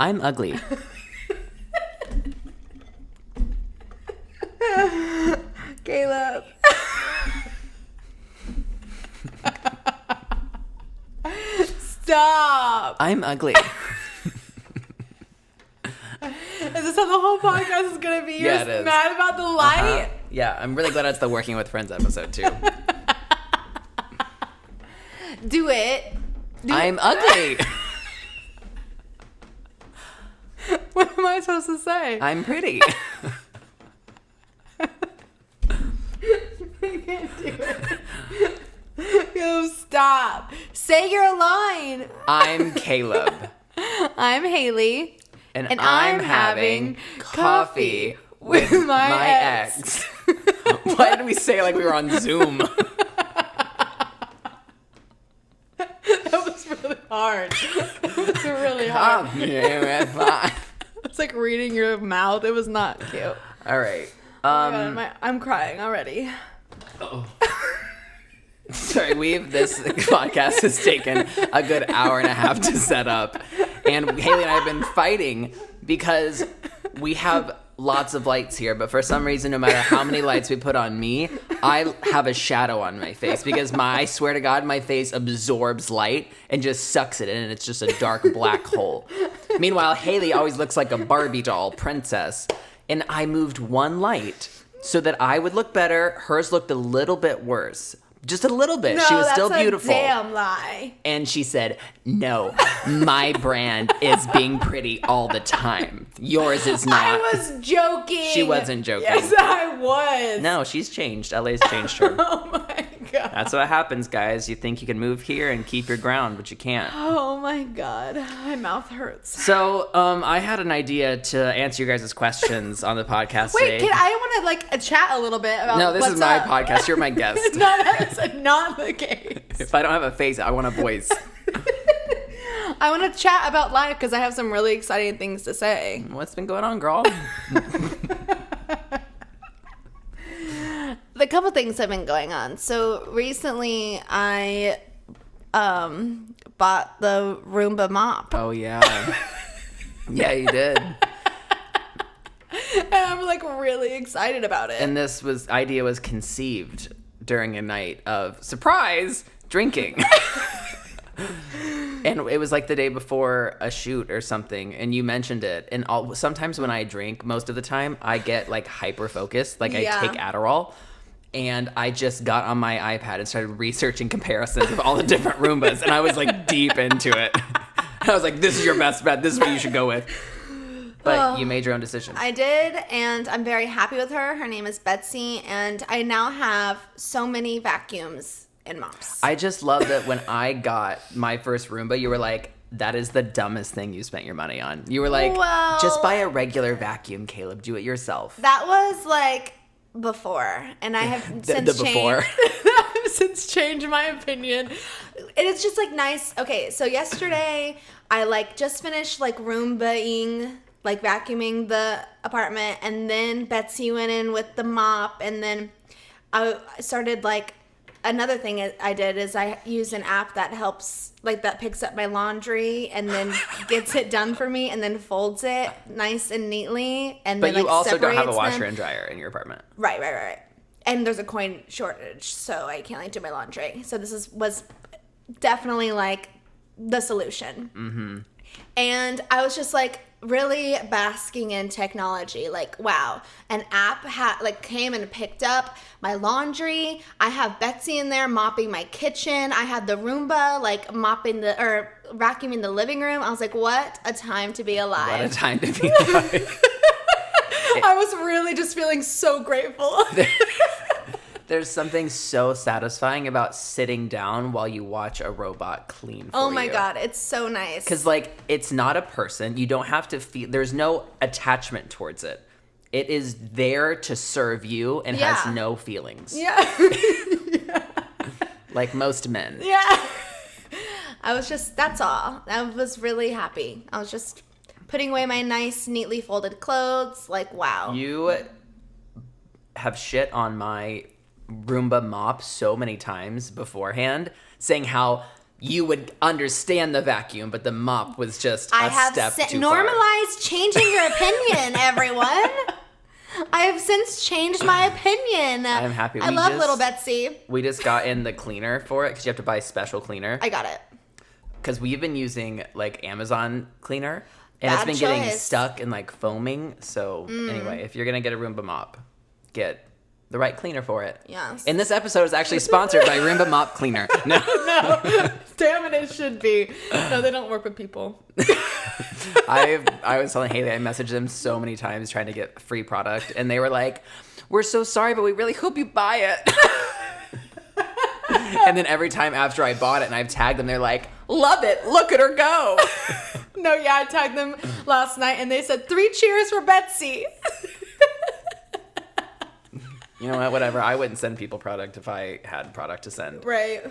I'm ugly. Caleb. Stop. I'm ugly. Is this how the whole podcast is going to be? You're Yeah, it is. mad about the light? Yeah, I'm really glad it's the Working with Friends episode, too. Do it. I'm ugly. What am I supposed to say? I'm pretty. I can't do it. Yo, stop. Say your line. I'm Caleb. I'm Haley. And I'm having coffee with my ex. Why did we say it like we were on Zoom? That was really hard. It was really hard. It's like reading your mouth. It was not cute. All right. Oh my God, I'm crying already. Oh. Sorry, this podcast has taken a good hour and a half to set up. And Haley and I have been fighting because we have lots of lights here, but for some reason, no matter how many lights we put on me, I have a shadow on my face because I swear to God, my face absorbs light and just sucks it in, and it's just a dark black hole. Meanwhile, Haley always looks like a Barbie doll princess, and I moved one light so that I would look better. Hers looked a little bit worse. Just a little bit. No, She was still beautiful. That's a damn lie. And she said, no, my brand is being pretty all the time. Yours is not. I was joking. She wasn't joking. Yes, I was. No, she's changed. LA's changed her. Oh my God. That's what happens, guys. You think you can move here and keep your ground, but you can't. Oh my God. My mouth hurts. So, I had an idea to answer you guys' questions on the podcast Wait, today. I want to chat a little bit about No, this what's is my up. podcast. You're my guest. No, that's not the case. If I don't have a face, I want a voice. I want to chat about life because I have some really exciting things to say. What's been going on, girl? The couple things have been going on. So recently I bought the Roomba mop. Oh, yeah. Yeah, you did. And I'm like really excited about it. And this idea was conceived during a night of surprise drinking. And it was like the day before a shoot or something, and you mentioned it. And sometimes when I drink, most of the time, I get like hyper focused, like Yeah. I take Adderall. And I just got on my iPad and started researching comparisons of all the different Roombas, and I was like deep into it. I was like, this is your best bet. This is what you should go with. But you made your own decision. I did, and I'm very happy with her. Her name is Betsy, and I now have so many vacuums and mops. I just love that when I got my first Roomba, you were like, that is the dumbest thing you spent your money on. You were like, Well- just buy a regular vacuum, Caleb. Do it yourself. That was like before, and I have since the before. I've since changed my opinion. And it's just like nice. Okay, so yesterday I like just finished like Roombaing, like vacuuming the apartment, and then Betsy went in with the mop, and then I started like another thing I did is I use an app that helps, like that picks up my laundry and then gets it done for me and then folds it nice and neatly. And But then, you like, also don't have a separates washer them. and dryer in your apartment. Right. And there's a coin shortage, so I can't like do my laundry. So this was definitely like the solution. Mm-hmm. And I was just like really basking in technology. Like, wow, an app came and picked up my laundry. I have Betsy in there mopping my kitchen. I had the Roomba like vacuuming the living room. I was like, what a time to be alive. What a time to be alive. I was really just feeling so grateful. There's something so satisfying about sitting down while you watch a robot clean for you. Oh my God, it's so nice. Because, like, it's not a person. You don't have to feel... There's no attachment towards it. It is there to serve you and has no feelings. Yeah. Like most men. Yeah. That's all. I was really happy. I was just putting away my nice, neatly folded clothes. Like, wow. You have shit on my Roomba mop so many times beforehand, saying how you would understand the vacuum, but the mop was just I a have step too far. normalized changing your opinion, everyone. I have since changed my opinion. I'm happy. I love little Betsy. We just got in the cleaner for it because you have to buy special cleaner. I got it. Because we've been using like Amazon cleaner, and Bad it's been getting choice. stuck and like foaming. So anyway, if you're gonna get a Roomba mop, get the right cleaner for it. Yes. And this episode is actually sponsored by Roomba Mop Cleaner. No. No, damn it should be. No, they don't work with people. I was telling Haley, I messaged them so many times trying to get free product, and they were like, "We're so sorry, but we really hope you buy it." And then every time after I bought it and I've tagged them, they're like, "Love it, look at her go." No, yeah, I tagged them last night and they said 3 cheers for Betsy. You know what? Whatever. I wouldn't send people product if I had product to send. Right.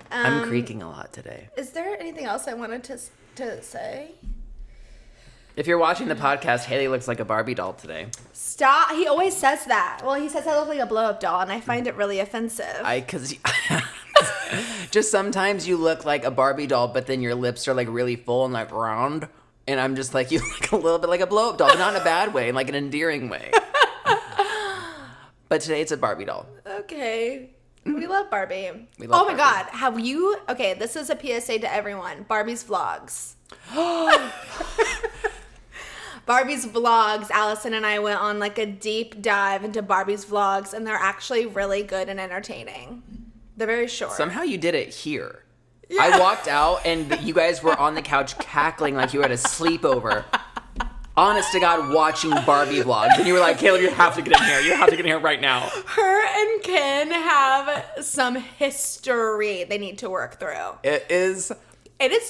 I'm creaking a lot today. Is there anything else I wanted to say? If you're watching the podcast, Haley looks like a Barbie doll today. Stop. He always says that. Well, he says I look like a blow-up doll, and I find it really offensive. Because just sometimes you look like a Barbie doll, but then your lips are like really full and like round. And I'm just like, you look a little bit like a blow-up doll, but not in a bad way, in like an endearing way. But today it's a Barbie doll. Okay. We love Barbie. We love oh my Barbie. God. Have you... Okay, this is a PSA to everyone. Barbie's vlogs. Barbie's vlogs. Allison and I went on like a deep dive into Barbie's vlogs, and they're actually really good and entertaining. They're very short. Somehow you did it here. I walked out and you guys were on the couch cackling like you were at a sleepover. Honest to God, watching Barbie vlogs. And you were like, Caleb, you have to get in here. You have to get in here right now. Her and Ken have some history they need to work through. It is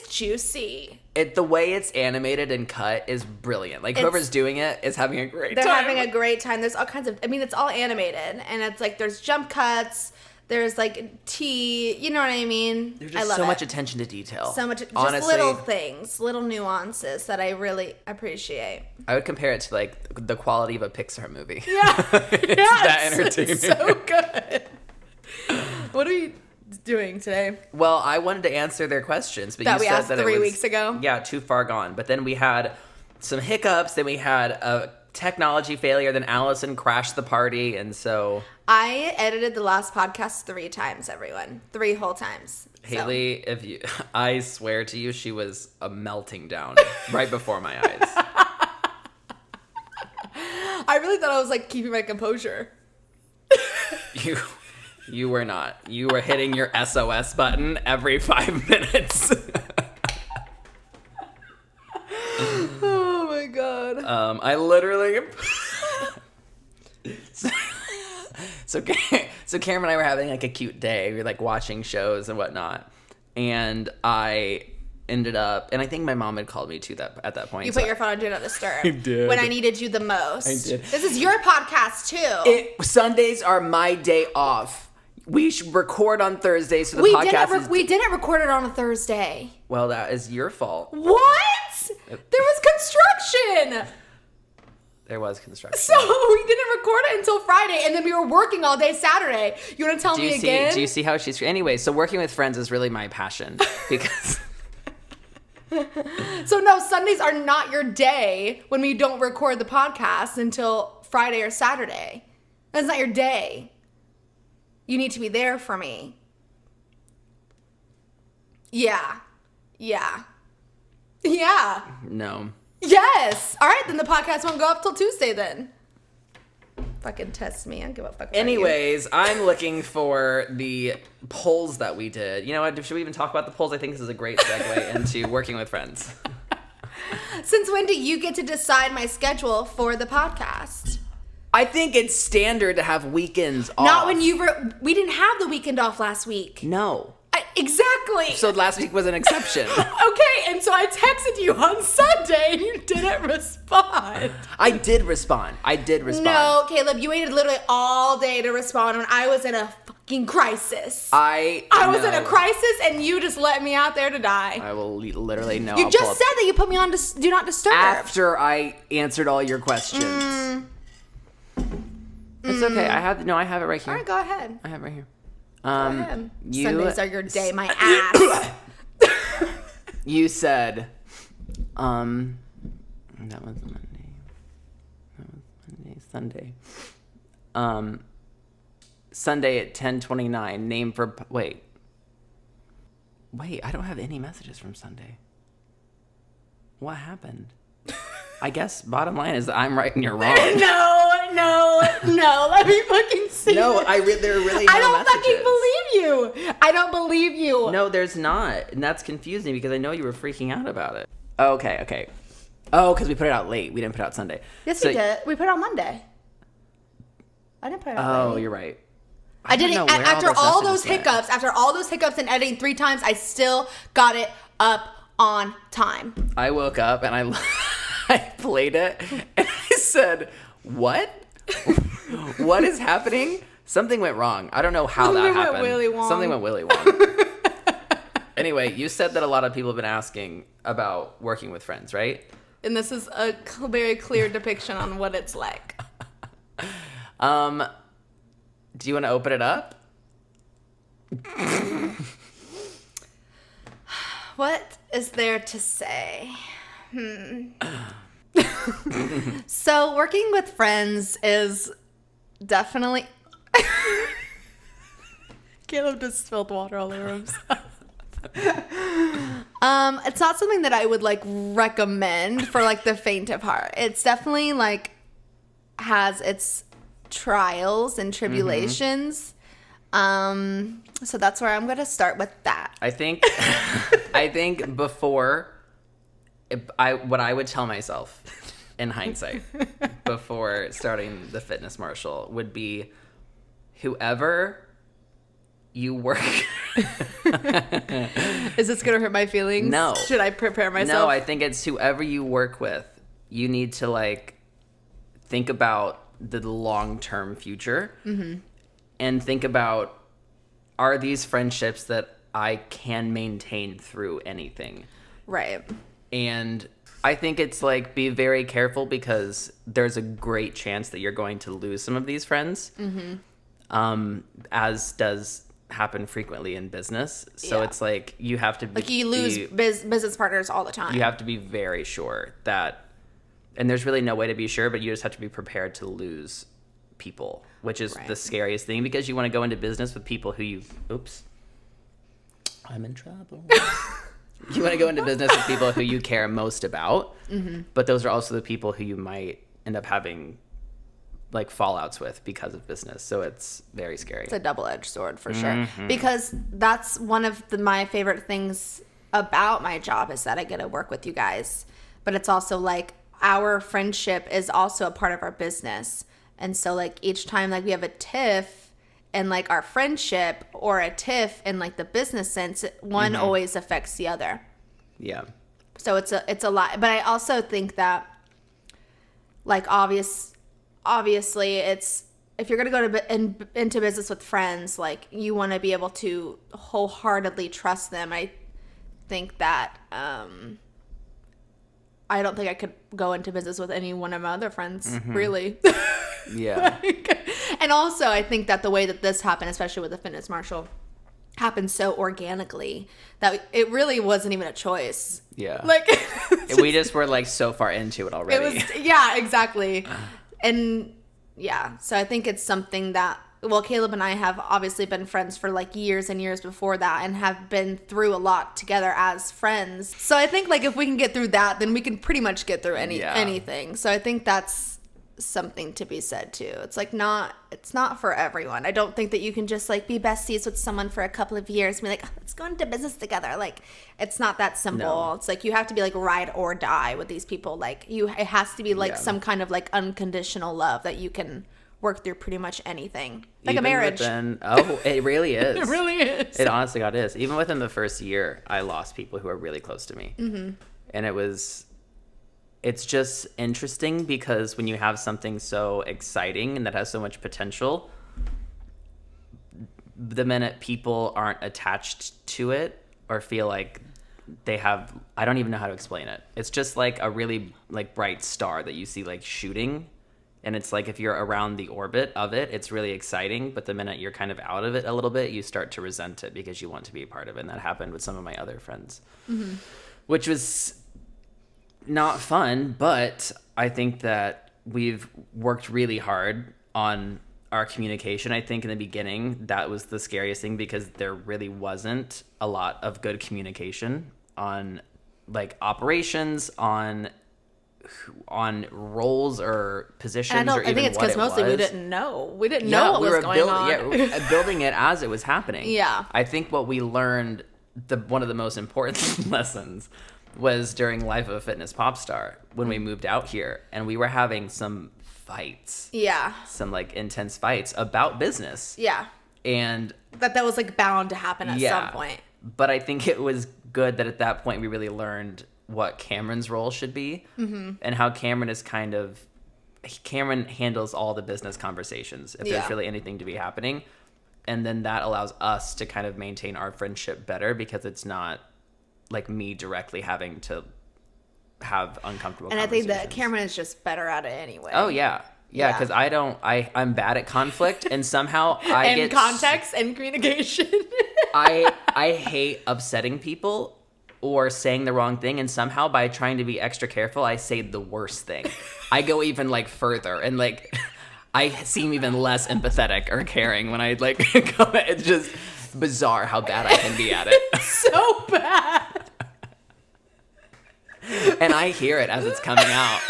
Juicy. the way it's animated and cut is brilliant. Like whoever's doing it is having a great They're time. having a great time. There's all kinds of, I mean, it's all animated, and it's like there's jump cuts, there's like tea, you know what I mean? There's I just love so it. much attention to detail. So much, just Honestly, little things, little nuances that I really appreciate. I would compare it to like the quality of a Pixar movie. Yeah, It's that entertaining. It's so good. What are you doing today? Well, I wanted to answer their questions, but That you we said asked that 3 it was, weeks ago? Yeah, too far gone. But then we had some hiccups. Then we had a technology failure. Then Allison crashed the party, and so I edited the last podcast 3 times, everyone. 3 whole times. Haley, I swear to you, she was a melting down right before my eyes. I really thought I was like keeping my composure. You were not. You were hitting your SOS button every 5 minutes. Oh my God. I literally. So Cameron and I were having like a cute day. We were like watching shows and whatnot, and I ended up, and I think my mom had called me too at that point. You put your phone on Do Not Disturb. I did. When I needed you the most. I did. This is your podcast too. Sundays are my day off. We should record on Thursdays, so the podcast we didn't record it on a Thursday. Well, that is your fault. What? There was construction. There was construction. So we didn't record it until Friday, and then we were working all day Saturday. You want to tell me again? Do you see how she's... Anyway, so working with friends is really my passion because... So no, Sundays are not your day when we don't record the podcast until Friday or Saturday. That's not your day. You need to be there for me. Yeah. Yeah. Yeah. No. Yes. All right, then the podcast won't go up till Tuesday then. Fucking test me. I don't give a fuck about you. Anyways, I'm looking for the polls that we did. You know what? Should we even talk about the polls? I think this is a great segue into working with friends. Since when do you get to decide my schedule for the podcast? I think it's standard to have weekends off. Not when we didn't have the weekend off last week. No. Exactly. So last week was an exception. Okay, and so I texted you on Sunday and you didn't respond. I did respond. No, Caleb, you waited literally all day to respond when I was in a fucking crisis. I was in a crisis and you just let me out there to die. I will literally know. You just said that you put me on Do Not Disturb. After I answered all your questions. It's okay. I have it right here. All right, go ahead. I have it right here. Sundays are your day, my ass. You said, that was Monday. Sunday. Sunday at 10:29. Name for wait. I don't have any messages from Sunday. What happened? I guess bottom line is I'm right and you're wrong. No. Let me fucking see. No, there are really no I don't messages. fucking believe you. I don't believe you. No, there's not. And that's confusing because I know you were freaking out about it. Okay. Oh, because we put it out late. We didn't put it out Sunday. Yes, we did. We put it on Monday. I didn't put it out late. Oh, you're right. I didn't. know where After all all those those messages hiccups, and editing 3 times, I still got it up on time. I woke up and I played it and I said, "What? What is happening?" Something went wrong. I don't know how that happened. Something went Willy Wong. Anyway, you said that a lot of people have been asking about working with friends, right? And this is a very clear depiction on what it's like. Do you want to open it up? What is there to say? So working with friends is definitely... Caleb just spilled water all over himself. It's not something that I would recommend for the faint of heart. It's definitely has its trials and tribulations. So that's where I'm gonna start with that. I think before what I would tell myself in hindsight before starting the Fitness Marshal would be whoever you work. Is this gonna hurt my feelings? No. Should I prepare myself? No, I think it's whoever you work with. You need to think about the long-term future and think about, are these friendships that I can maintain through anything? Right. And I think it's be very careful because there's a great chance that you're going to lose some of these friends, as does happen frequently in business. So Yeah. it's you have to be... You lose business partners all the time. You have to be very sure that... And there's really no way to be sure, but you just have to be prepared to lose people, which is the scariest thing because you want to go into business with people who oops, I'm in trouble. You want to go into business with people who you care most about, but those are also the people who you might end up having fallouts with because of business. So it's very scary. It's a double-edged sword for sure. Because that's one of my favorite things about my job is that I get to work with you guys. But it's also our friendship is also a part of our business. And so each time we have a tiff in our friendship or a tiff in the business sense, one always affects the other. Yeah. So it's a lot. But I also think that obviously it's, if you're going to go into business with friends, you want to be able to wholeheartedly trust them. I think that I don't think I could go into business with any one of my other friends, really. Yeah. And also, I think that the way that this happened, especially with the Fitness Marshal, happened so organically that it really wasn't even a choice. Yeah. We just were so far into it already. Yeah, exactly. And yeah, so I think it's something that, Caleb and I have obviously been friends for years and years before that and have been through a lot together as friends. So I think if we can get through that, then we can pretty much get through anything. So I think that's something to be said too. It's it's not for everyone. I don't think that you can just be besties with someone for a couple of years and be let's go into business together. It's not that simple. No. It's you have to be ride or die with these people. It has to be some kind of unconditional love that you can work through pretty much anything. A marriage. It really is. It really is. It honestly God is. Even within the first year, I lost people who are really close to me. And it's just interesting because when you have something so exciting and that has so much potential, the minute people aren't attached to it or feel they have, I don't even know how to explain it. It's just a really bright star that you see shooting And it's like if you're around the orbit of it, it's really exciting. But the minute you're kind of out of it a little bit, you start to resent it because you want to be a part of it. And that happened with some of my other friends, which was not fun. But I think that we've worked really hard on our communication. I think in the beginning, that was the scariest thing because there really wasn't a lot of good communication on like operations, on roles or positions. And I think it's because mostly we didn't know. We didn't know what was going on. Yeah, building it as it was happening. Yeah. I think what we learned, one of the most important lessons was during Life of a Fitness Pop Star when we moved out here and we were having some fights. Yeah. Some like intense fights about business. Yeah. And that was like bound to happen at some point. But I think it was good that at that point we really learned what Cameron's role should be and how Cameron handles all the business conversations if there's really anything to be happening. And then that allows us to kind of maintain our friendship better because it's not like me directly having to have uncomfortable and conversations. I think that Cameron is just better at it anyway. Oh, yeah. Yeah, because I'm bad at conflict and somehow I and get... context and communication. I hate upsetting people or saying the wrong thing, and somehow by trying to be extra careful, I say the worst thing. I go even like further, and like I seem even less empathetic or caring when I like go. It's just bizarre how bad I can be at it. So bad. And I hear it as it's coming out.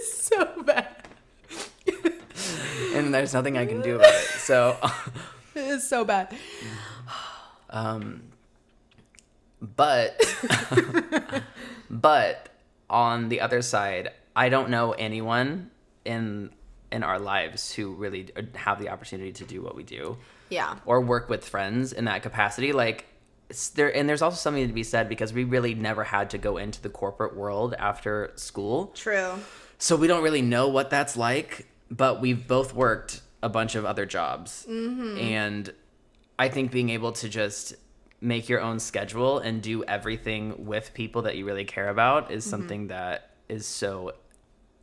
So bad. And there's nothing I can do about it. So it is so bad. But on the other side, I don't know anyone in our lives who really have the opportunity to do what we do. Yeah. Or work with friends in that capacity. Like there's also something to be said because we really never had to go into the corporate world after school. True. So we don't really know what that's like, but we've both worked a bunch of other jobs. Mm-hmm. And I think being able to just make your own schedule and do everything with people that you really care about is something that is so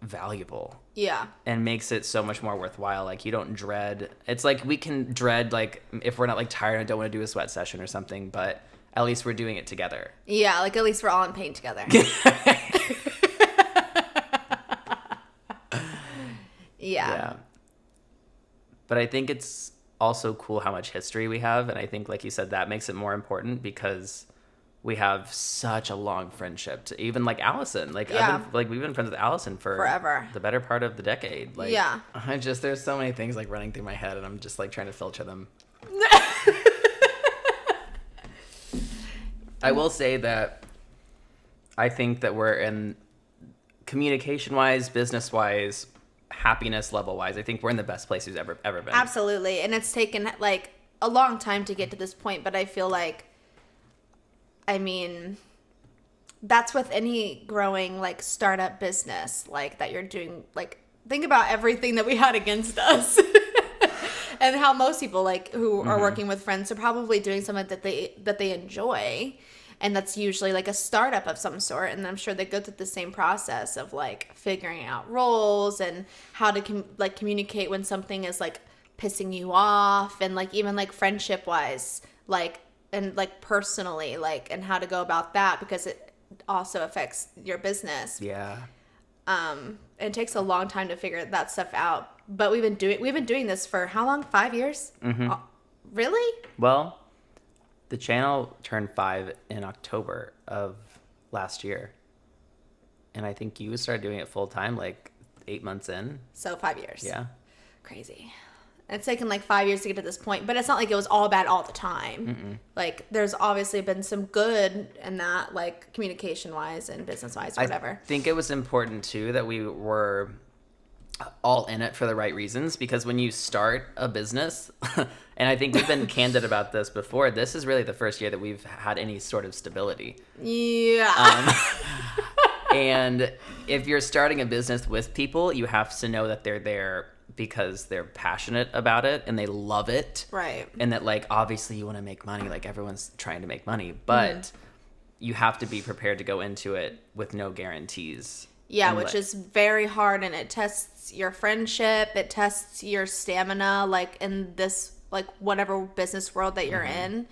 valuable. Yeah. And makes it so much more worthwhile. Like you don't dread. It's like we can dread like if we're not like tired and don't want to do a sweat session or something, but at least we're doing it together. Yeah, like at least we're all in pain together. Yeah. But I think it's also cool how much history we have, and I think like you said that makes it more important because we have such a long friendship. Even like Allison, like we've been friends with Allison for forever, the better part of the decade. Like there's so many things like running through my head and I'm just like trying to filter them. I will say that I think that we're in communication wise, business wise, happiness level wise, I think we're in the best place we've ever been. Absolutely. And it's taken like a long time to get to this point, but I feel like, I mean, that's with any growing like startup business like that you're doing. Like think about everything that we had against us and how most people like who are working with friends are probably doing something that they enjoy. And that's usually like a startup of some sort. And I'm sure they go through the same process of like figuring out roles and how to communicate when something is like pissing you off and like even like friendship wise, like and like personally, like and how to go about that because it also affects your business. Yeah. It takes a long time to figure that stuff out. But we've been doing this for how long? 5 years? Mm-hmm. Really? Well, the channel turned 5 in October of last year. And I think you started doing it full time like 8 months in. So 5 years. Yeah. Crazy. It's taken like 5 years to get to this point, but it's not like it was all bad all the time. Mm-mm. Like there's obviously been some good in that, like communication wise and business wise or whatever. I think it was important too that we were all in it for the right reasons because when you start a business, and I think we've been candid about this before, this is really the first year that we've had any sort of stability. Yeah. And if you're starting a business with people, you have to know that they're there because they're passionate about it and they love it. Right. And that like obviously you want to make money, like everyone's trying to make money, but you have to be prepared to go into it with no guarantees. Yeah, And, which like, is very hard, and it tests your friendship. It tests your stamina, like in this, like whatever business world that you're in.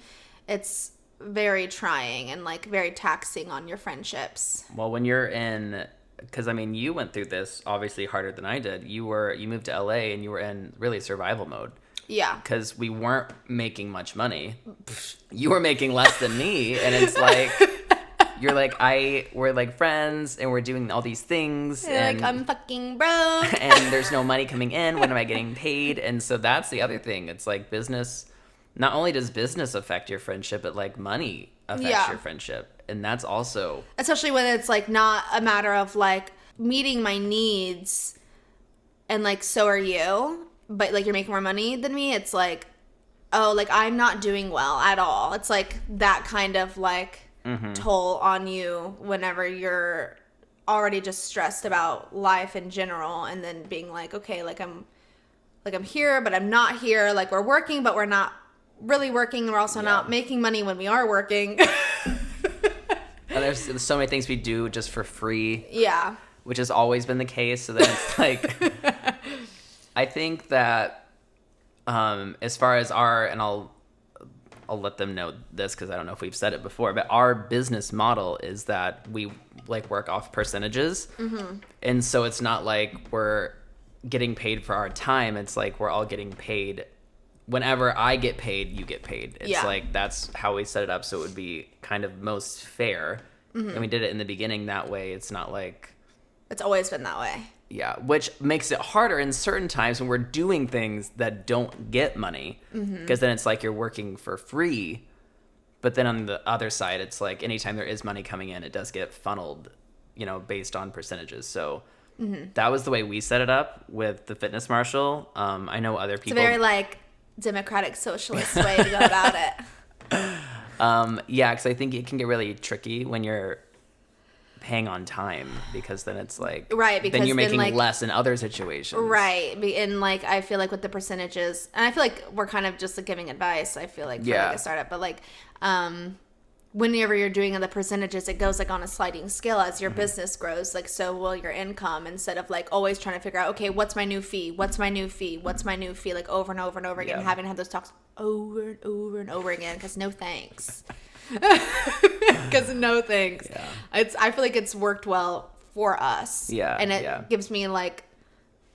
It's very trying and like very taxing on your friendships. well, when you're in, because I mean, you went through this obviously harder than I did. You moved to LA and you were in really survival mode Yeah. because we weren't making much money. You were making less than me, and it's like you're like we're like friends and we're doing all these things, You're and like, I'm fucking broke. and there's no money coming in. When am I getting paid? And so that's the other thing. It's like business. Not only does business affect your friendship, but like money affects Yeah. your friendship, and that's also Especially when it's like not a matter of like meeting my needs and like so are you, but like you're making more money than me. It's like, oh, like I'm not doing well at all. It's like that kind of like toll on you whenever you're already just stressed about life in general, and then being like, okay, like I'm here but I'm not here, like we're working but we're not really working, and we're also not making money when we are working. and there's so many things we do just for free, Yeah. which has always been the case. So then it's like, I think that as far as and I'll let them know this because I don't know if we've said it before, but our business model is that we like work off percentages. And so it's not like we're getting paid for our time. It's like we're all getting paid. Whenever I get paid, you get paid. It's like that's how we set it up, so it would be kind of most fair. And we did it in the beginning that way. It's not like, It's always been that way. yeah, which makes it harder in certain times when we're doing things that don't get money, because then it's like you're working for free. But then on the other side, it's like anytime there is money coming in, it does get funneled, based on percentages. So that was the way we set it up with the Fitness Marshal. I know other It's a people. very like democratic socialist way to go about it. Yeah, because I think it can get really tricky when you're paying on time, because then it's like Right, because then you're then, making like- less in other situations. Right. And like I feel like with the percentages, and I feel like we're kind of just like giving advice, I feel like for Yeah. like a startup, but like whenever you're doing the percentages, it goes like on a sliding scale as your business grows, like so will your income, instead of like always trying to figure out, okay, what's my new fee, like over and over and over again, Yeah. having to have those talks over and over and over again, because no thanks. Because no thanks. Yeah. I feel like it's worked well for us. Yeah, And it yeah. gives me like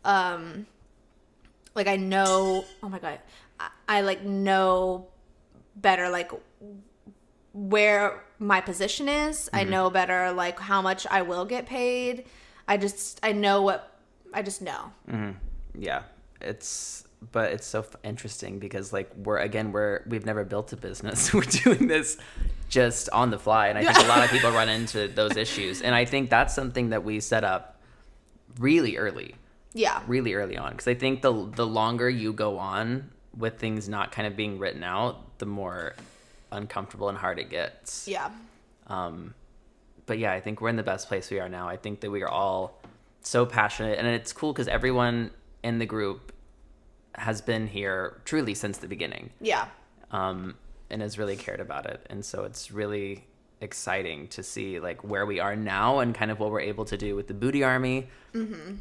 I know, oh my God, I like know better like where my position is. I know better like how much I will get paid. I just know. Yeah, but it's so interesting because like we've never built a business. We're doing this just on the fly, and I think a lot of people run into those issues, and I think that's something that we set up really early on, because I think the longer you go on with things not kind of being written out, the more uncomfortable and hard it gets. Yeah. But yeah, I think we're in the best place we are now. I think that we are all so passionate, and it's cool because everyone in the group has been here truly since the beginning. Yeah. And has really cared about it. And so it's really exciting to see like where we are now and kind of what we're able to do with the Booty Army,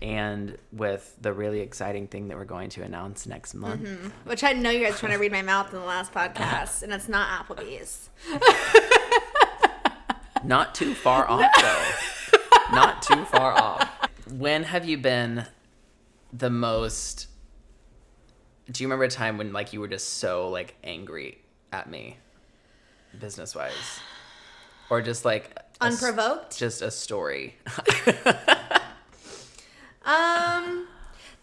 and with the really exciting thing that we're going to announce next month. Which I know you guys were trying to read my mouth in the last podcast, and it's not Applebee's. Not too far off though. Not too far off. When have you been the most... Do you remember a time when like you were just so like angry at me, business wise, or just like Unprovoked? just a story?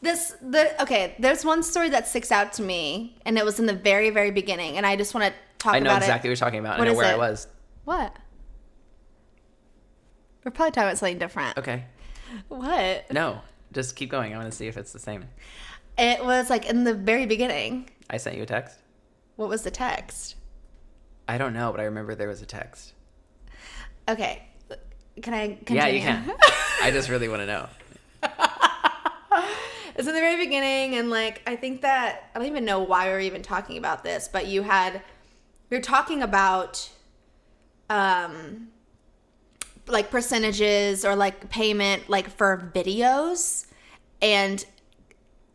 There's one story that sticks out to me, and it was in the very, very beginning, and I just want to talk about it. I know exactly what you're talking about. What I know is where it? I was. What? We're probably talking about something different. Okay. What? No, just keep going. I want to see if it's the same. It was like in the very beginning. I sent you a text. What was the text? I don't know, but I remember there was a text. Okay. Can I continue? Yeah, you can. I just really want to know. It's in the very beginning, and like I think that I don't even know why we're even talking about this, but you're talking about like percentages or like payment like for videos, and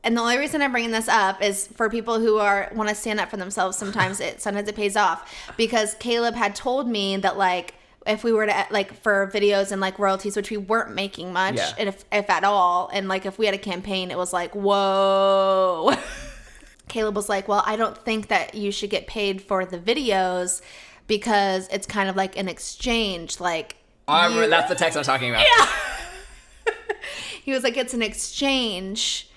the only reason I'm bringing this up is for people who want to stand up for themselves. Sometimes it pays off, because Caleb had told me that like if we were to like for videos and like royalties, which we weren't making much, and if at all, and like if we had a campaign, it was like, whoa. Caleb was like, well, I don't think that you should get paid for the videos because it's kind of like an exchange. Like, that's the text I'm talking about. Yeah. He was like, it's an exchange,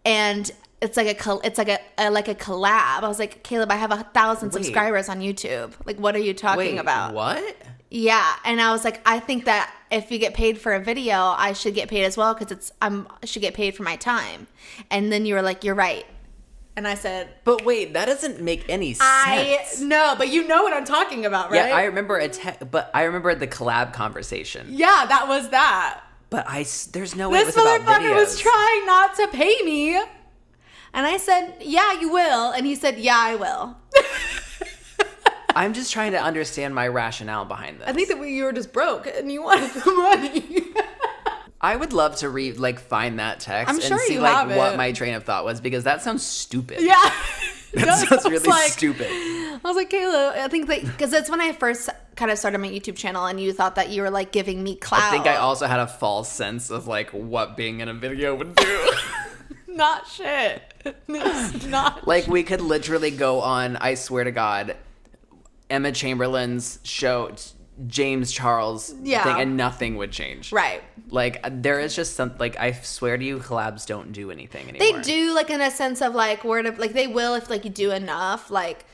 and it's like a collab. I was like, Caleb, I have 1,000 subscribers on YouTube. Like, what are you talking about? What? Yeah, and I was like, I think that if you get paid for a video, I should get paid as well, because I should get paid for my time. And then you were like, you're right. And I said, but wait, that doesn't make any sense. No, but you know what I'm talking about, right? Yeah, I remember I remember the collab conversation. Yeah, that was that. But there's no way it was This about motherfucker videos. was trying not to pay me. And I said, yeah, you will. And he said, yeah, I will. I'm just trying to understand my rationale behind this. I think that you were just broke and you wanted the money. I would love to find that text I'm sure and see you like have what it. my train of thought was, because that sounds stupid. Yeah. That sounds really stupid. I was like, Kayla, I think that, because that's when I first kind of started my YouTube channel, and you thought that you were like giving me clout. I think I also had a false sense of like what being in a video would do. Not shit. It's not like we could literally go on, I swear to God, Emma Chamberlain's show, James Charles thing, and nothing would change. Right. Like there is just some, like I swear to you, collabs don't do anything anymore. They do, like in a sense of like like they will if like you do enough. Like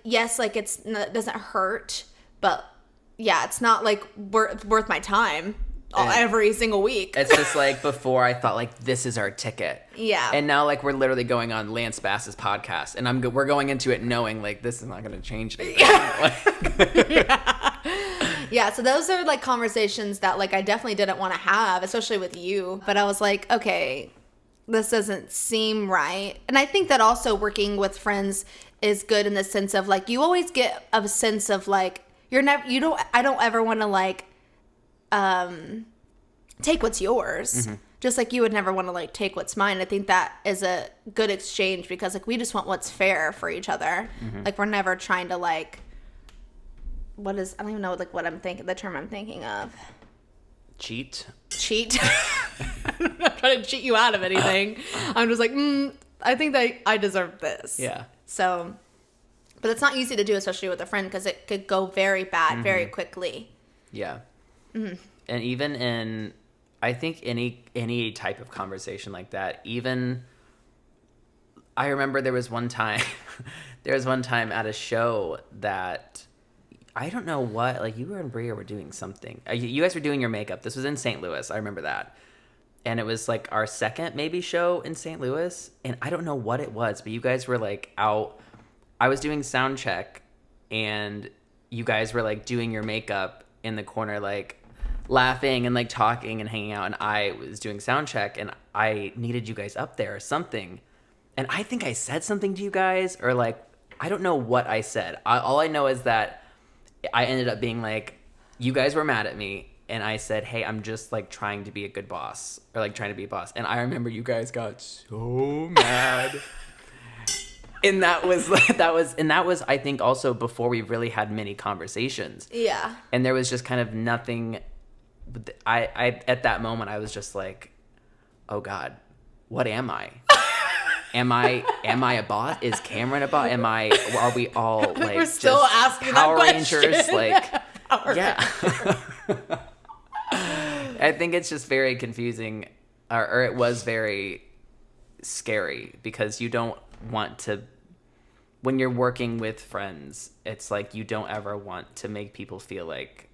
yes, like it doesn't hurt, but yeah, it's not like worth my time every single week. It's just like before I thought like this is our ticket. Yeah. And now like we're literally going on Lance Bass's podcast, and we're going into it knowing like this is not going to change anything. Yeah, so those are like conversations that like I definitely didn't want to have, especially with you. But I was like, okay, this doesn't seem right. And I think that also working with friends is good in the sense of like you always get a sense of like I don't ever want to like take what's yours. Mm-hmm. Just like you would never want to like take what's mine. I think that is a good exchange, because like we just want what's fair for each other. Mm-hmm. Like we're never trying to like, I don't even know like what I'm thinking, the term I'm thinking of. Cheat. I'm not trying to cheat you out of anything. I'm just like, I think that I deserve this. Yeah. So, but it's not easy to do, especially with a friend, because it could go very bad very quickly. Yeah. Mm-hmm. And even in, I think any type of conversation like that, even, I remember there was one time at a show that, I don't know what, like you and Bria were doing something. You guys were doing your makeup. This was in St. Louis. I remember that. And it was like our second maybe show in St. Louis. And I don't know what it was, but you guys were like out. I was doing sound check, and you guys were like doing your makeup in the corner, like laughing and like talking and hanging out. And I was doing sound check, and I needed you guys up there or something. And I think I said something to you guys, or like, I don't know what I said. All I know is that I ended up being like, you guys were mad at me, and I said, hey, I'm just like trying to be a good boss, or like trying to be a boss. And I remember you guys got so mad. And that was I think also before we really had many conversations. Yeah. And there was just kind of nothing. I at that moment I was just like, oh God, what am I? Am I a boss? Is Cameron a boss? Are we all like we're still just asking Power that Rangers? question. Like, Power yeah. I think it's just very confusing, or it was very scary, because you don't want to, when you're working with friends, it's like you don't ever want to make people feel like,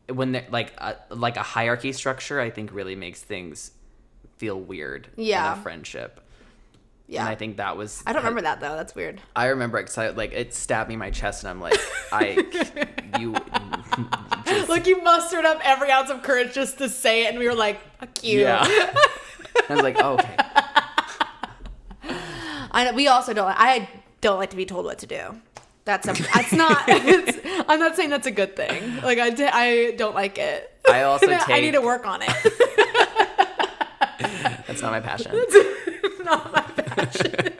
when they're like a hierarchy structure, I think really makes things feel weird in a friendship. Yeah. And I think that was... I don't remember that, though. That's weird. I remember excited, like, it stabbed me in my chest, and I'm like, you... Just, like, you mustered up every ounce of courage just to say it, and we were like, fuck you. Yeah. I was like, oh, okay. I don't like to be told what to do. That's not... I'm not saying that's a good thing. Like, I don't like it. I also I need to work on it. That's not my passion. Not my passion.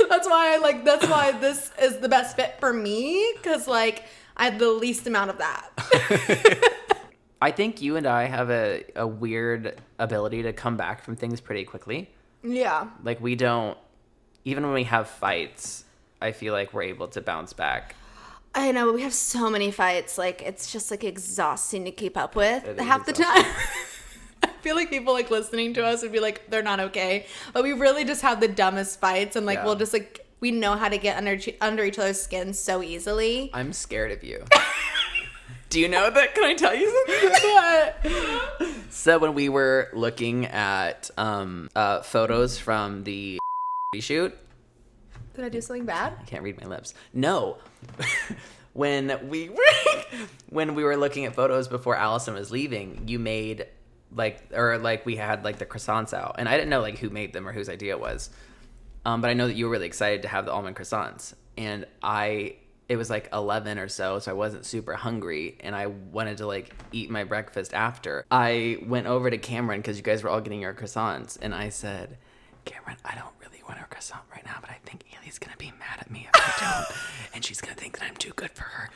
That's why this is the best fit for me, because like I have the least amount of that. I think you and I have a weird ability to come back from things pretty quickly. Yeah. Like we don't, even when we have fights, I feel like we're able to bounce back. I know, but we have so many fights. Like, it's just like exhausting to keep up with It is half the exhausting. time. I feel like people like listening to us would be like, they're not okay. But we really just have the dumbest fights, and like Yeah. we'll just like, we know how to get under each other's skin so easily. I'm scared of you. Do you know that? Can I tell you something? So when we were looking at photos from the shoot, Did I do something bad? I can't read my lips. No. when we were looking at photos before Allison was leaving, you made we had like the croissants out, and I didn't know like who made them or whose idea it was. But I know that you were really excited to have the almond croissants, and it was like 11 or so I wasn't super hungry, and I wanted to like eat my breakfast after. I went over to Cameron because you guys were all getting your croissants, and I said, Cameron, I don't really want a croissant right now, but I think Haley's gonna be mad at me if I don't, and she's gonna think that I'm too good for her.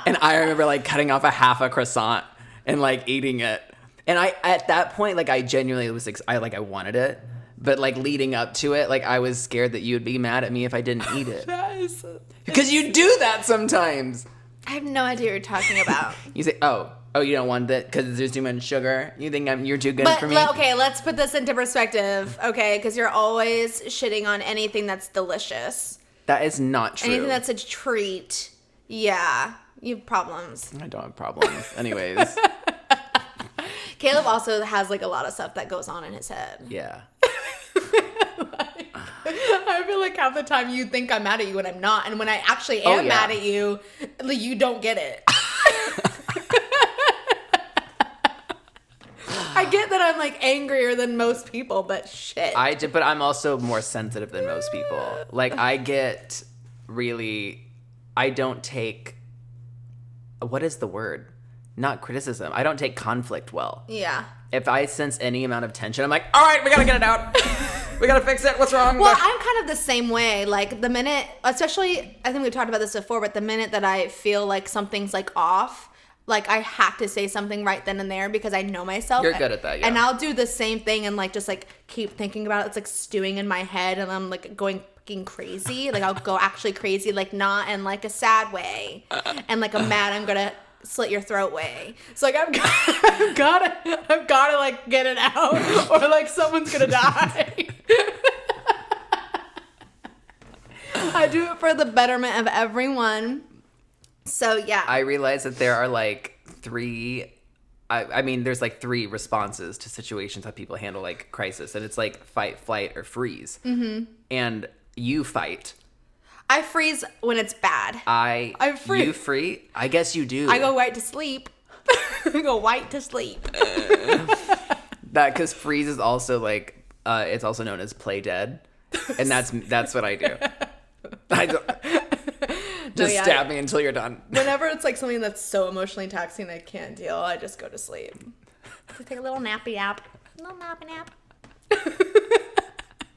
And I remember like cutting off half a croissant and like eating it. And at that point, like I genuinely was, I wanted it, but like leading up to it, like I was scared that you would be mad at me if I didn't eat it. Because you do that sometimes. I have no idea what you're talking about. You say, oh, you don't want that because there's too much sugar? You think you're too good for me? Okay, let's put this into perspective, okay? Because you're always shitting on anything that's delicious. That is not true. Anything that's a treat. Yeah, you have problems. I don't have problems. Anyways. Caleb also has like a lot of stuff that goes on in his head. Yeah. I feel like half the time you think I'm mad at you when I'm not, and when I actually am mad at you, like, you don't get it. I get that I'm like angrier than most people, but shit. But I'm also more sensitive than most people. Like I don't take, what is the word? Not criticism. I don't take conflict well. Yeah. If I sense any amount of tension, I'm like, all right, we gotta get it out. We gotta fix it. What's wrong? Well, I'm kind of the same way. Like the minute, especially, I think we've talked about this before, but the minute that I feel like something's like off, like I have to say something right then and there because I know myself. You're good at that, yeah. And I'll do the same thing and like just like keep thinking about it. It's like stewing in my head and I'm like going fucking crazy. Like I'll go actually crazy, like not in like a sad way and like a mad I'm gonna slit your throat way. So like I've gotta like get it out or like someone's gonna die. I do it for the betterment of everyone. So yeah. I realize that there are like three there's like three responses to situations how people handle like crisis, and it's like fight, flight, or freeze. Mm-hmm. And you fight. I freeze when it's bad. I freeze. You free? I guess you do. I go right to sleep. I go white to sleep. That because freeze is also like it's also known as play dead, and that's what I do. Stab me until you're done. Whenever it's like something that's so emotionally taxing I can't deal, I just go to sleep. So take a little nappy nap. A little nappy nap.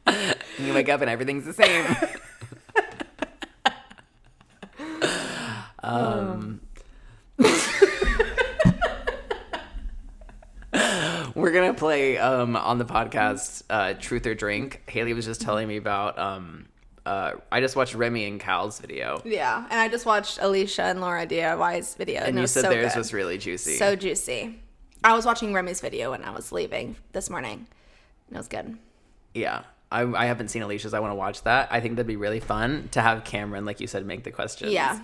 And you wake up and everything's the same. We're gonna play on the podcast Truth or Drink. Haley was just telling me about I just watched Remy and Cal's video. Yeah, and I just watched Alicia and Laura DIY's video. And you said theirs was really juicy. So juicy. I was watching Remy's video when I was leaving this morning. It was good. Yeah. I haven't seen Alicia's. I want to watch that. I think that'd be really fun to have Cameron, like you said, make the questions. Yeah.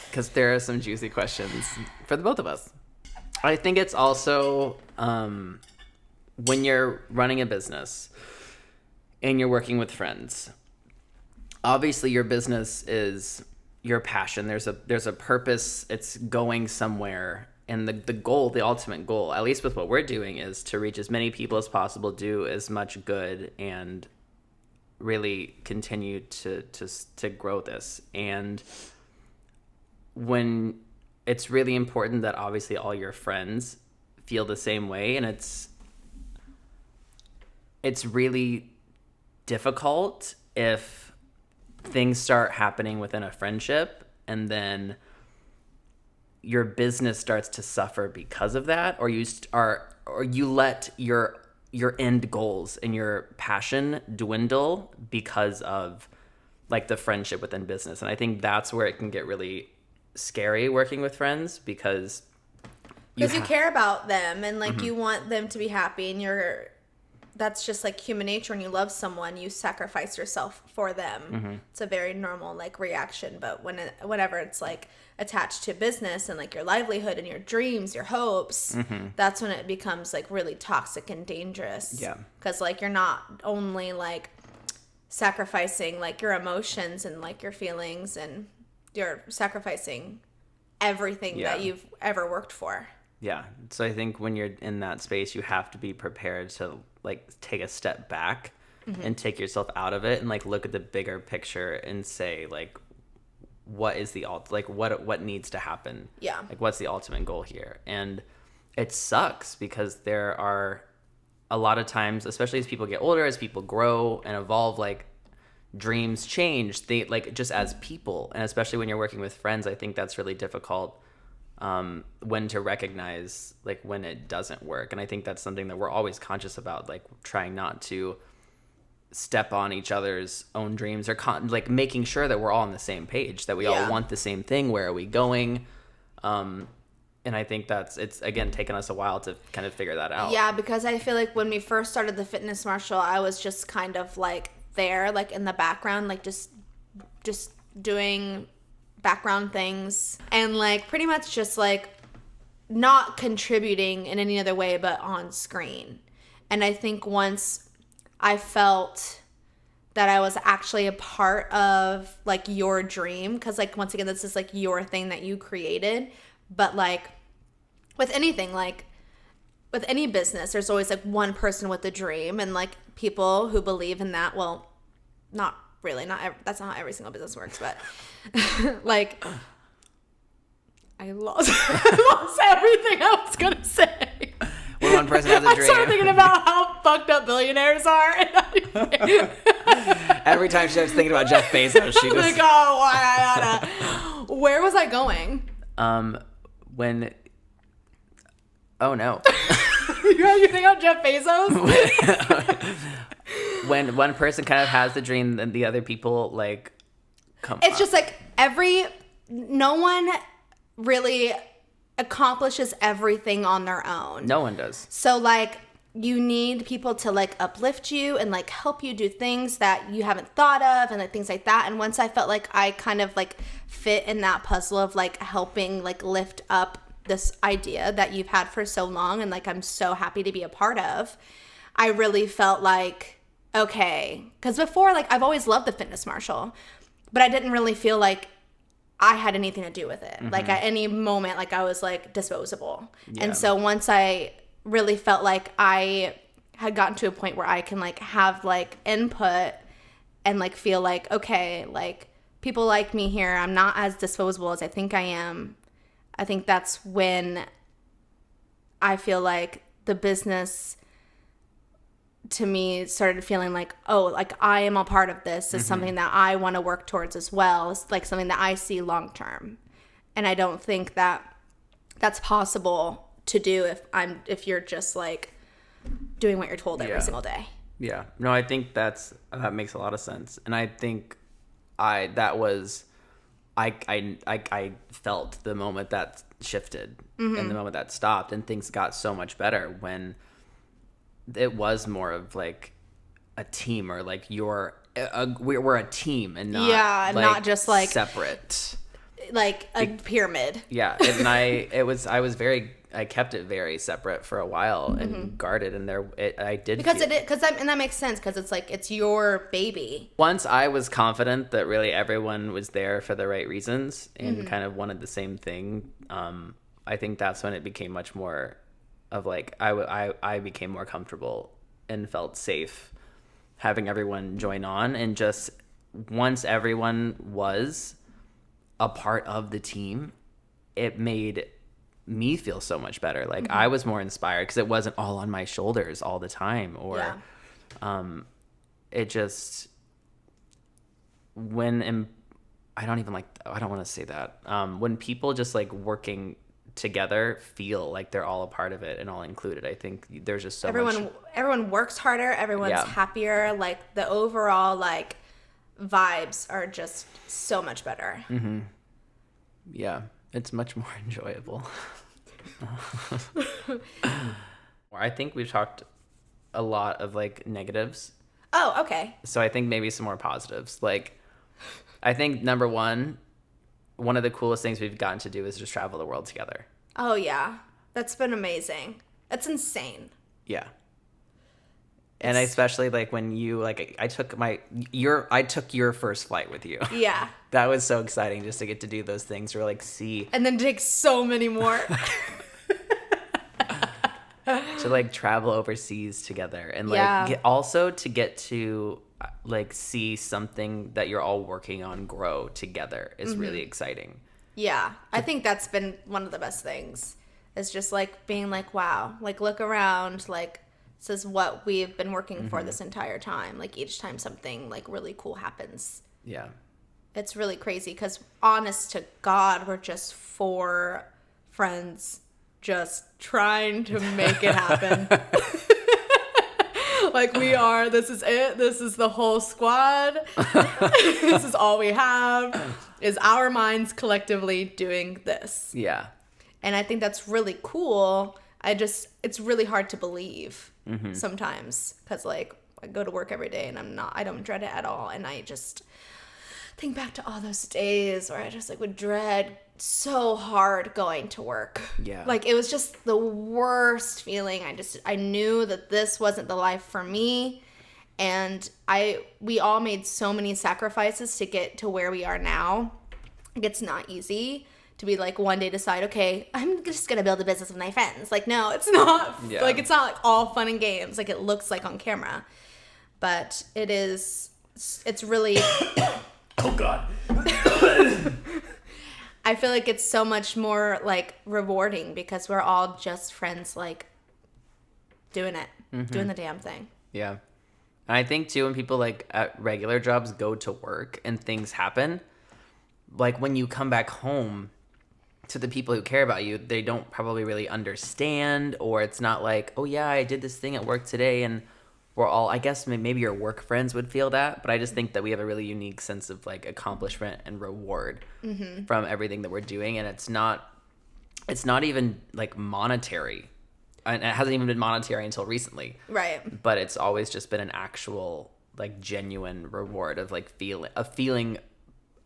Because there are some juicy questions for the both of us. I think it's also when you're running a business and you're working with friends, obviously your business is your passion. There's a purpose. It's going somewhere. And the goal, the ultimate goal, at least with what we're doing, is to reach as many people as possible, do as much good, and really continue to grow this. And when it's really important that obviously all your friends feel the same way, and it's really difficult if things start happening within a friendship and then your business starts to suffer because of that, or you let your end goals and your passion dwindle because of like the friendship within business. And I think that's where it can get really scary working with friends, because you care about them and like you want them to be happy, and that's just like human nature. When you love someone, you sacrifice yourself for them. It's a very normal like reaction. But whenever it's like attached to business and like your livelihood and your dreams, your hopes, that's when it becomes like really toxic and dangerous. Yeah. Because like you're not only like sacrificing like your emotions and like your feelings, and you're sacrificing everything that you've ever worked for. Yeah. So I think when you're in that space, you have to be prepared to like take a step back and take yourself out of it and like look at the bigger picture and say like, what is the what needs to happen? Yeah. Like what's the ultimate goal here? And it sucks because there are a lot of times, especially as people get older, as people grow and evolve, like dreams change. They like just as people, and especially when you're working with friends, I think that's really difficult. When to recognize like when it doesn't work. And I think that's something that we're always conscious about, like trying not to step on each other's own dreams, or like making sure that we're all on the same page, that we all want the same thing. Where are we going? And I think it's again taken us a while to kind of figure that out. Yeah, because I feel like when we first started the Fitness Marshal, I was just kind of like there, like in the background, like just doing background things and like pretty much just like not contributing in any other way but on screen. And I think once I felt that I was actually a part of like your dream, because like once again this is like your thing that you created, but like with anything, like with any business, there's always like one person with a dream, and like people who believe in that. Well, not really, that's not how every single business works, but like I lost everything I was gonna say. When one person has a dream, I started thinking about how fucked up billionaires are. Every time she starts thinking about Jeff Bezos, she just like, where was I going? Oh no. You think about Jeff Bezos? When one person kind of has the dream, then the other people like come. It's just like no one really accomplishes everything on their own. No one does. So like you need people to like uplift you and like help you do things that you haven't thought of and like things like that. And once I felt like I kind of like fit in that puzzle of like helping like lift up this idea that you've had for so long and like I'm so happy to be a part of, I really felt like, okay, because before like I've always loved the Fitness Marshal, but I didn't really feel like I had anything to do with it. Like at any moment, like I was like disposable. Yeah. And so once I really felt like I had gotten to a point where I can like have like input and like feel like, okay, like people like me here, I'm not as disposable as I think I am. I think that's when I feel like the business to me started feeling like, oh, like I am a part of this. Is something that I want to work towards as well. It's like something that I see long term. And I don't think that that's possible to do if you're just like doing what you're told every single day. Yeah. No, I think that makes a lot of sense. And I think I felt the moment that shifted and the moment that stopped, and things got so much better when it was more of like a team, or like we're a team and not not just like separate, like a pyramid. Yeah. And I kept it very separate for a while and guarded, and and that makes sense because it's like it's your baby. Once I was confident that really everyone was there for the right reasons and kind of wanted the same thing, I think that's when it became much more of like I became more comfortable and felt safe having everyone join on, and just once everyone was a part of the team, it made me feel so much better. Like I was more inspired because it wasn't all on my shoulders all the time, or it just I don't want to say that. When people just like working together feel like they're all a part of it and all included, I think there's just so much. Everyone works harder, everyone's happier, like the overall like vibes are just so much better. Yeah, it's much more enjoyable. I think we've talked a lot of like negatives, Oh, okay. so I think maybe some more positives. Like I think number one of the coolest things we've gotten to do is just travel the world together. Oh yeah, that's been amazing. That's insane. Yeah. And especially like when you like I took your first flight with you. Yeah. That was so exciting just to get to do those things, or like see And then take so many more. to like travel overseas together, and like also to get to like see something that you're all working on grow together is really exciting. Yeah, I think that's been one of the best things. Is just like being like, wow, like look around, like this is what we've been working for this entire time. Like each time something like really cool happens. Yeah. It's really crazy because honest to God, we're just 4 friends just trying to make it happen. Like this is it. This is the whole squad. This is all we have, is our minds collectively doing this. Yeah. And I think that's really cool. It's really hard to believe sometimes because like I go to work every day and I don't dread it at all. And I just think back to all those days where I just like would dread so hard going to work. Yeah. Like it was just the worst feeling. I knew that this wasn't the life for me. And we all made so many sacrifices to get to where we are now. It's not easy to be like one day decide, okay, I'm just going to build a business with my friends. Like, no, it's not. Yeah. Like, it's not like all fun and games like it looks like on camera. But it's really... Oh, God. I feel like it's so much more like rewarding because we're all just friends, like doing it, doing the damn thing. Yeah. And I think too, when people like at regular jobs go to work and things happen, like when you come back home to the people who care about you, they don't probably really understand, or it's not like, oh yeah, I did this thing at work today and we're all, I guess maybe your work friends would feel that, but I just think that we have a really unique sense of like accomplishment and reward from everything that we're doing. And it's not even like monetary, and it hasn't even been monetary until recently. Right. But it's always just been an actual like genuine reward of like feeling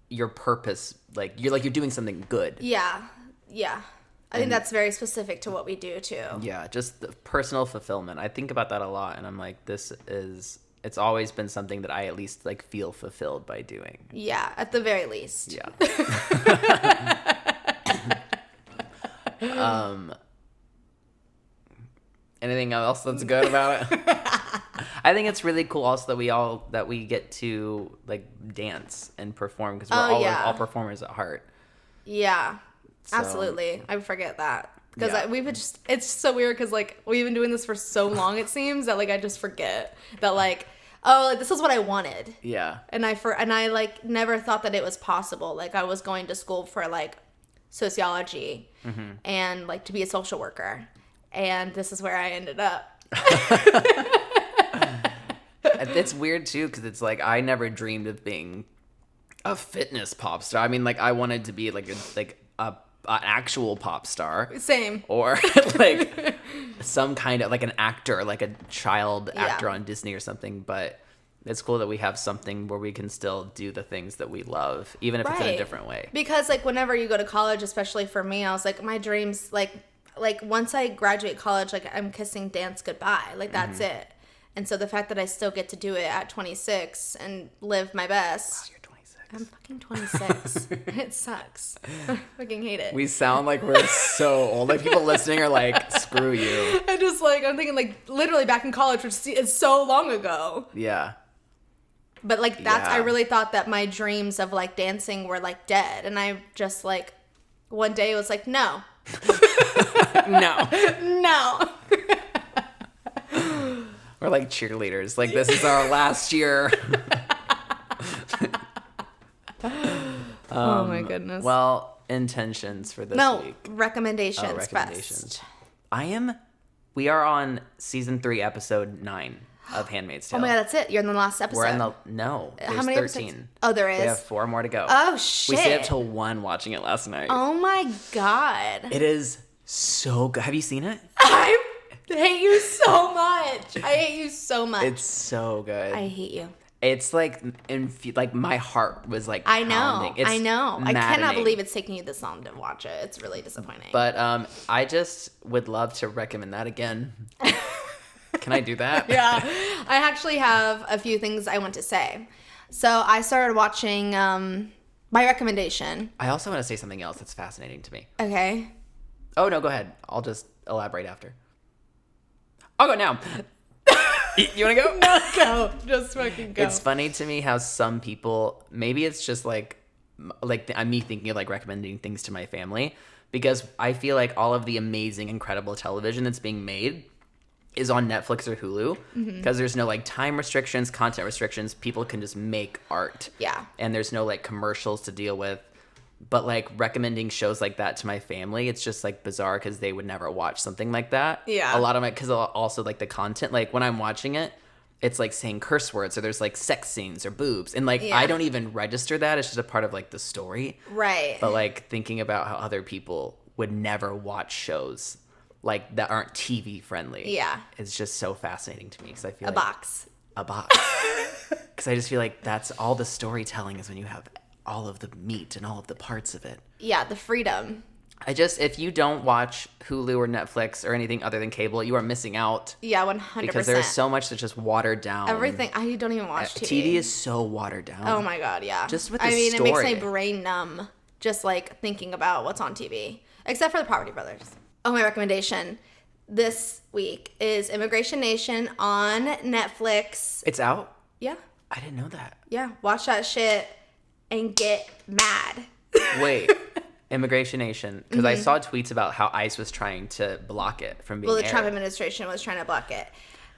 your purpose, like you're doing something good. Yeah. I think that's very specific to what we do too. Yeah, just the personal fulfillment. I think about that a lot, and I'm like, it's always been something that I at least like feel fulfilled by doing. Yeah, at the very least. Yeah. Anything else that's good about it? I think it's really cool also that we get to like dance and perform because we're all performers at heart. Yeah. So, absolutely. I forget that because yeah. it's so weird because like we've been doing this for so long, it seems, that like I just forget that like, oh, like, this is what I wanted. Yeah. And I like never thought that it was possible. Like I was going to school for like sociology and like to be a social worker, and this is where I ended up. It's weird too because it's like I never dreamed of being a fitness pop star. I mean, like I wanted to be like an actual pop star. Same. Or like some kind of like an actor, like a child actor on Disney or something. But it's cool that we have something where we can still do the things that we love, even if it's in a different way. Because like whenever you go to college, especially for me, I was like, my dreams, like once I graduate college, like I'm kissing dance goodbye. Like that's it. And so the fact that I still get to do it at 26 and live my best. Wow, you're 26. I'm fucking 26. It sucks. I fucking hate it. We sound like we're so old. Like people listening are like, screw you. I'm thinking like literally back in college, which is so long ago. Yeah. But like I Yeah. really thought that my dreams of like dancing were like dead, and I just like one day was like, no, No. no. We're like cheerleaders. Like, this is our last year. Oh my goodness. Well, intentions for this no week. recommendations. Recommendations. Best. We are on season 3, episode 9 of Handmaid's Tale. Oh my god, that's it. You're in the last episode. We're in the, no, there's How many 13. episodes? Oh, there is. We have 4 more to go. Oh shit. We stayed up till 1 watching it last night. Oh my god. It is so good. Have you seen it? I hate you so much. I hate you so much. It's so good. I hate you. It's like, like my heart was like I know. pounding. It's I know. I cannot maddening. believe it's taking you this long to watch it. It's really disappointing. But I just would love to recommend that again. Can I do that? Yeah. I actually have a few things I want to say. So I started watching my recommendation. I also want to say something else that's fascinating to me. Okay. Oh, no, go ahead. I'll just elaborate after. I'll go now. You want to go? No, go. Just fucking go. It's funny to me how some people, maybe it's just like me thinking of like recommending things to my family, because I feel like all of the amazing, incredible television that's being made is on Netflix or Hulu, because there's no like time restrictions, content restrictions. People can just make art. Yeah. And there's no like commercials to deal with. But like recommending shows like that to my family, it's just like bizarre because they would never watch something like that. Yeah. A lot of it, because also like the content, like when I'm watching it, it's like saying curse words or there's like sex scenes or boobs. And like, Yeah. I don't even register that. It's just a part of like the story. Right. But like thinking about how other people would never watch shows like that aren't TV friendly. Yeah. It's just so fascinating to me because I feel a box. a box. Because I just feel like that's all the storytelling is when you have all of the meat and all of the parts of it. Yeah, the freedom. If you don't watch Hulu or Netflix or anything other than cable, you are missing out. Yeah, 100%. Because there's so much that's just watered down. Everything. I don't even watch TV. TV is so watered down. Oh my god, yeah. Just with the I mean, it makes story. my brain numb just like thinking about what's on TV. Except for the Property Brothers. Oh, my recommendation this week is Immigration Nation on Netflix. It's out? Yeah. I didn't know that. Yeah. Watch that shit and get mad. Wait. Immigration Nation. Because I saw tweets about how ICE was trying to block it from being Well, the aired. Trump administration was trying to block it.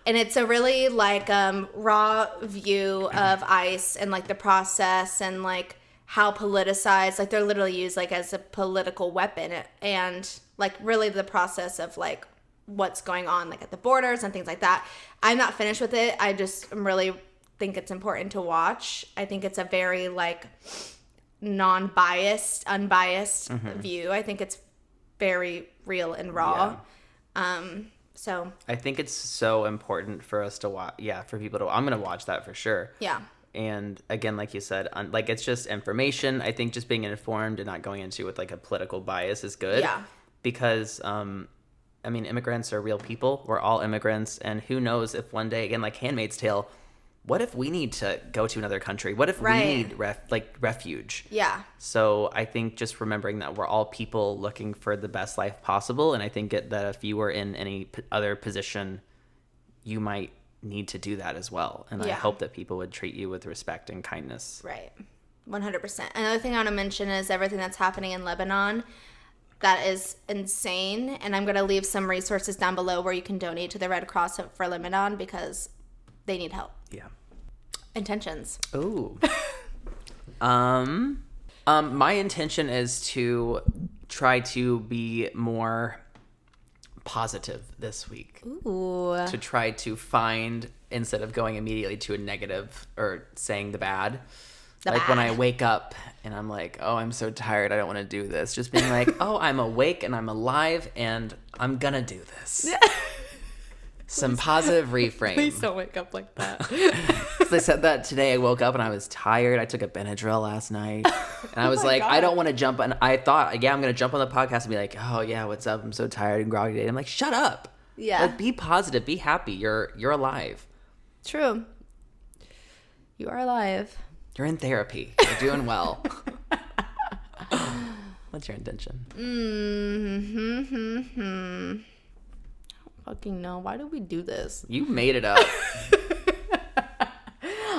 And it's a really like raw view of ICE and like the process and like how politicized, like they're literally used like as a political weapon, and like really the process of like what's going on like at the borders and things like that. I'm not finished with it. I just really think it's important to watch. I think it's a very like non-biased, unbiased view. I think it's very real and raw. So I think it's so important for us to watch. Yeah, for people to. I'm gonna watch that for sure. yeah. And again, like you said, like it's just information. I think just being informed and not going into with like a political bias is good. Yeah. Because I mean, immigrants are real people. We're all immigrants, and who knows if one day, again, like Handmaid's Tale, what if we need to go to another country? What if Right. we need refuge? Yeah. So I think just remembering that we're all people looking for the best life possible, and I think that if you were in any other position, you might need to do that as well. And I Yeah. hope that people would treat you with respect and kindness. Right. 100%. Another thing I want to mention is everything that's happening in Lebanon. That is insane. And I'm going to leave some resources down below where you can donate to the Red Cross for Lebanon because they need help. Yeah. Intentions. Ooh. My intention is to try to be more positive this week. Ooh. To try to find, instead of going immediately to a negative or saying the bad, like when I wake up and I'm like, oh, I'm so tired, I don't want to do this. Just being like, oh, I'm awake and I'm alive and I'm gonna do this. Some positive reframe. Please don't wake up like that. Because I said that today. I woke up and I was tired. I took a Benadryl last night. And I was like, I don't want to jump on. I thought, yeah, I'm going to jump on the podcast and be like, oh, yeah, what's up? I'm so tired and groggy today. I'm like, shut up. Yeah. Like, be positive. Be happy. You're alive. True. You are alive. You're in therapy. You're doing well. What's your intention? Fucking no. Why do we do this? You made it up.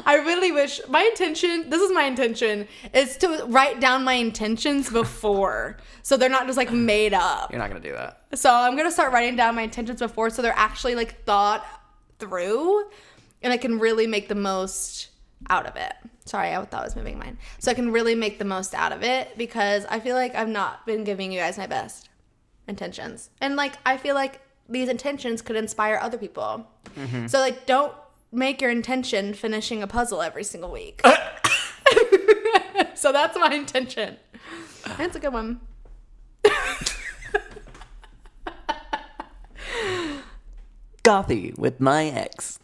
I really wish this is my intention, is to write down my intentions before. So they're not just like made up. You're not going to do that. So I'm going to start writing down my intentions before so they're actually like thought through and I can really make the most out of it. Sorry, I thought I was moving mine. So I can really make the most out of it because I feel like I've not been giving you guys my best intentions. And like, I feel like these intentions could inspire other people. Mm-hmm. So like, don't make your intention finishing a puzzle every single week. So that's my intention. That's a good one. Coffee with my ex.